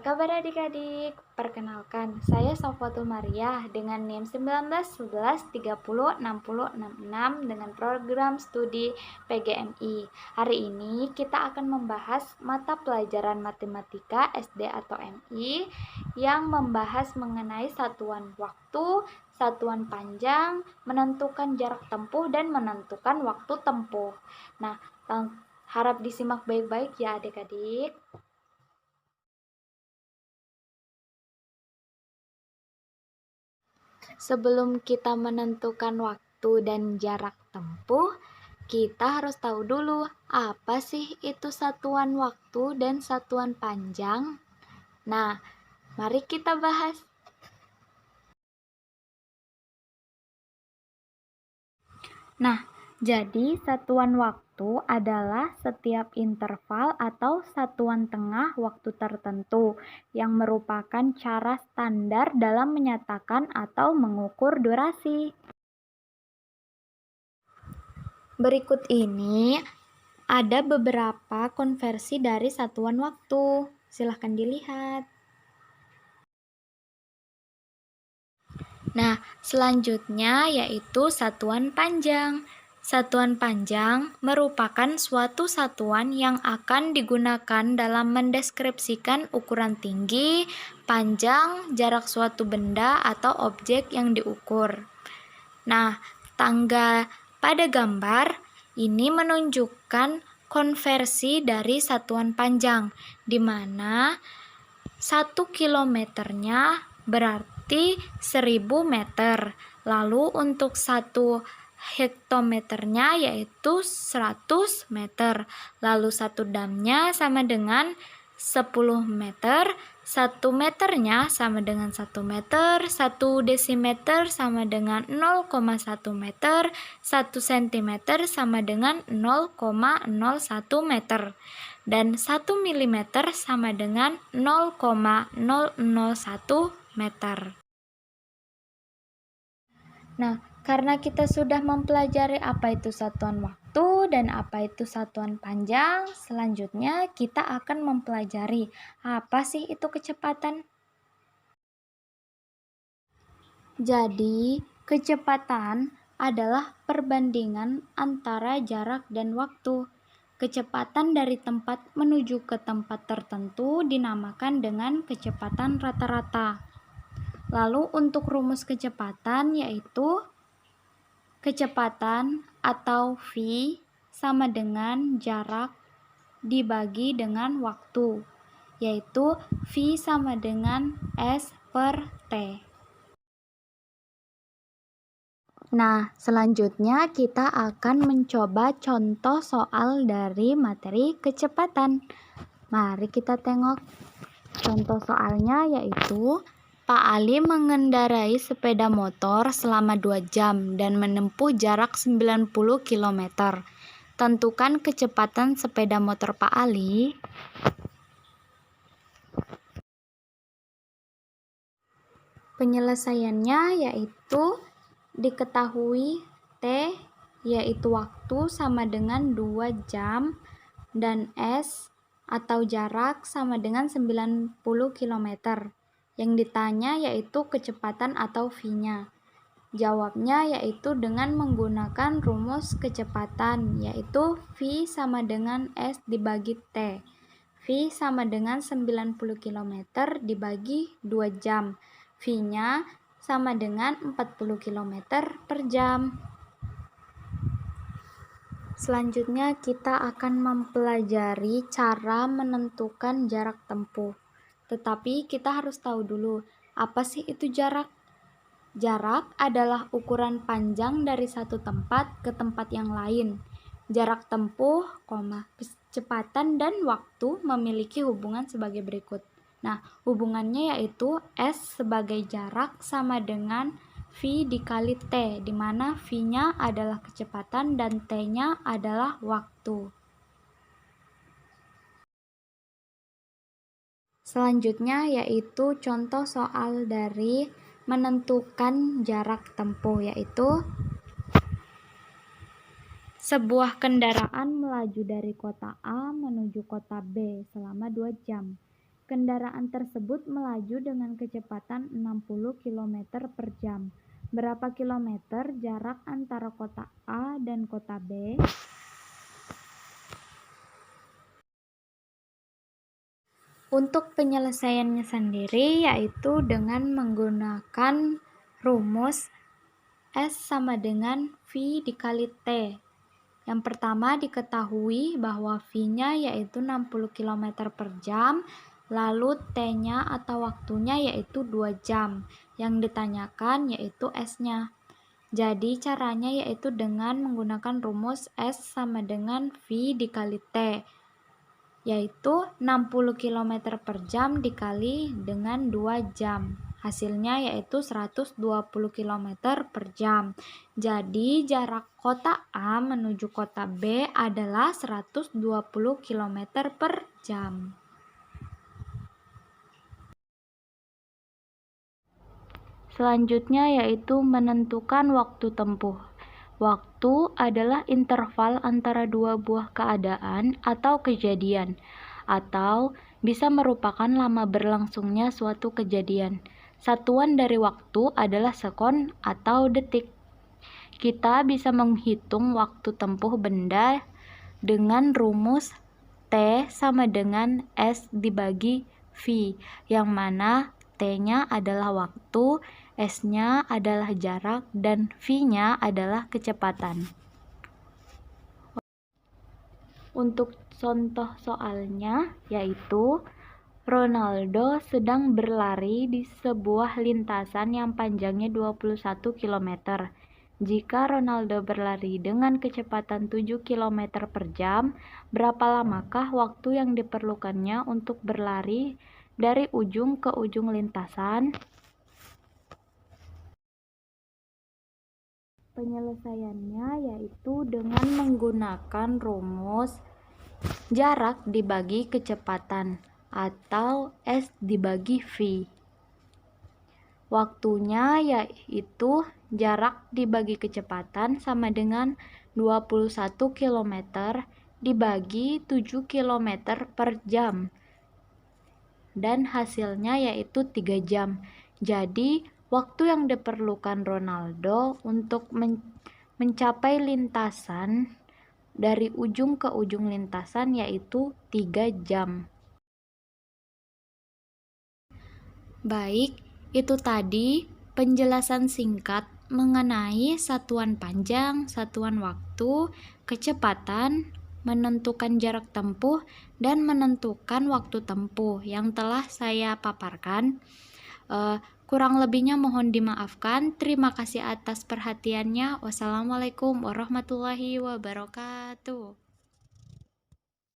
kabar adik-adik? Perkenalkan, saya Safatul Mariah dengan NIM 1911306066 dengan program studi PGMI. Hari ini kita akan membahas mata pelajaran matematika SD atau MI yang membahas mengenai satuan waktu, satuan panjang, menentukan jarak tempuh, dan menentukan waktu tempuh. Nah, harap disimak baik-baik ya adik-adik. Sebelum kita menentukan waktu dan jarak tempuh, kita harus tahu dulu apa sih itu satuan waktu dan satuan panjang. Nah, mari kita bahas. Nah, jadi satuan waktu adalah setiap interval atau satuan tengah waktu tertentu yang merupakan cara standar dalam menyatakan atau mengukur durasi. Berikut ini ada beberapa konversi dari satuan waktu. Silahkan dilihat. Nah, selanjutnya yaitu satuan panjang. Satuan panjang merupakan suatu satuan yang akan digunakan dalam mendeskripsikan ukuran tinggi, panjang, jarak suatu benda atau objek yang diukur. Nah, tangga pada gambar ini menunjukkan konversi dari satuan panjang, di mana 1 kilometernya berarti 1000 meter. Lalu untuk 1 hektometernya yaitu 100 meter. Lalu 1 damnya sama dengan 10 meter. 1 meternya sama dengan 1 meter, 1 desimeter sama dengan 0,1 meter, 1 sentimeter sama dengan 0,01 meter, dan 1 milimeter sama dengan 0,001 meter. Nah, karena kita sudah mempelajari apa itu satuan waktu dan apa itu satuan panjang, selanjutnya kita akan mempelajari apa sih itu kecepatan. Jadi, kecepatan adalah perbandingan antara jarak dan waktu. Kecepatan dari tempat menuju ke tempat tertentu dinamakan dengan kecepatan rata-rata. Lalu untuk rumus kecepatan yaitu kecepatan atau V sama dengan jarak dibagi dengan waktu, yaitu V sama dengan S per T. Nah, selanjutnya kita akan mencoba contoh soal dari materi kecepatan. Mari kita tengok contoh soalnya, yaitu Pak Ali mengendarai sepeda motor selama 2 jam dan menempuh jarak 90 km. Tentukan kecepatan sepeda motor Pak Ali. Penyelesaiannya yaitu diketahui T yaitu waktu sama dengan 2 jam dan S atau jarak sama dengan 90 km. Yang ditanya yaitu kecepatan atau V-nya. Jawabnya yaitu dengan menggunakan rumus kecepatan, yaitu V sama dengan S dibagi T. V sama dengan 90 km dibagi 2 jam. V-nya sama dengan 40 km per jam. Selanjutnya kita akan mempelajari cara menentukan jarak tempuh. Tetapi kita harus tahu dulu, apa sih itu jarak? Jarak adalah ukuran panjang dari satu tempat ke tempat yang lain. Jarak tempuh, kecepatan dan waktu memiliki hubungan sebagai berikut. Nah, hubungannya yaitu S sebagai jarak sama dengan V dikali T, di mana V-nya adalah kecepatan dan T-nya adalah waktu. Selanjutnya yaitu contoh soal dari menentukan jarak tempuh, yaitu sebuah kendaraan melaju dari kota A menuju kota B selama 2 jam. Kendaraan tersebut melaju dengan kecepatan 60 km per jam. Berapa kilometer jarak antara kota A dan kota B? Untuk penyelesaiannya sendiri yaitu dengan menggunakan rumus S sama dengan V dikali T. Yang pertama diketahui bahwa V-nya yaitu 60 km per jam, lalu T-nya atau waktunya yaitu 2 jam. Yang ditanyakan yaitu S-nya. Jadi caranya yaitu dengan menggunakan rumus S sama dengan V dikali T, yaitu 60 km per jam dikali dengan 2 jam. Hasilnya yaitu 120 km per jam. Jadi jarak kota A menuju kota B adalah 120 km per jam. Selanjutnya yaitu menentukan waktu tempuh. Waktu adalah interval antara dua buah keadaan atau kejadian, atau bisa merupakan lama berlangsungnya suatu kejadian. Satuan dari waktu adalah sekon atau detik. Kita bisa menghitung waktu tempuh benda dengan rumus T sama dengan S dibagi V, yang mana T-nya adalah waktu, S-nya adalah jarak, dan V-nya adalah kecepatan. Untuk contoh soalnya yaitu Ronaldo sedang berlari di sebuah lintasan yang panjangnya 21 km. Jika Ronaldo berlari dengan kecepatan 7 km per jam, berapa lamakah waktu yang diperlukannya untuk berlari dari ujung ke ujung lintasan? Penyelesaiannya yaitu dengan menggunakan rumus jarak dibagi kecepatan atau S dibagi V. Waktunya yaitu jarak dibagi kecepatan sama dengan 21 km dibagi 7 km per jam. Dan hasilnya yaitu 3 jam. Jadi, waktu yang diperlukan Ronaldo untuk mencapai lintasan dari ujung ke ujung lintasan yaitu 3 jam. Baik, itu tadi penjelasan singkat mengenai satuan panjang, satuan waktu, kecepatan, menentukan jarak tempuh, dan menentukan waktu tempuh yang telah saya paparkan. Kurang lebihnya mohon dimaafkan. Terima kasih atas perhatiannya. Wassalamualaikum warahmatullahi wabarakatuh.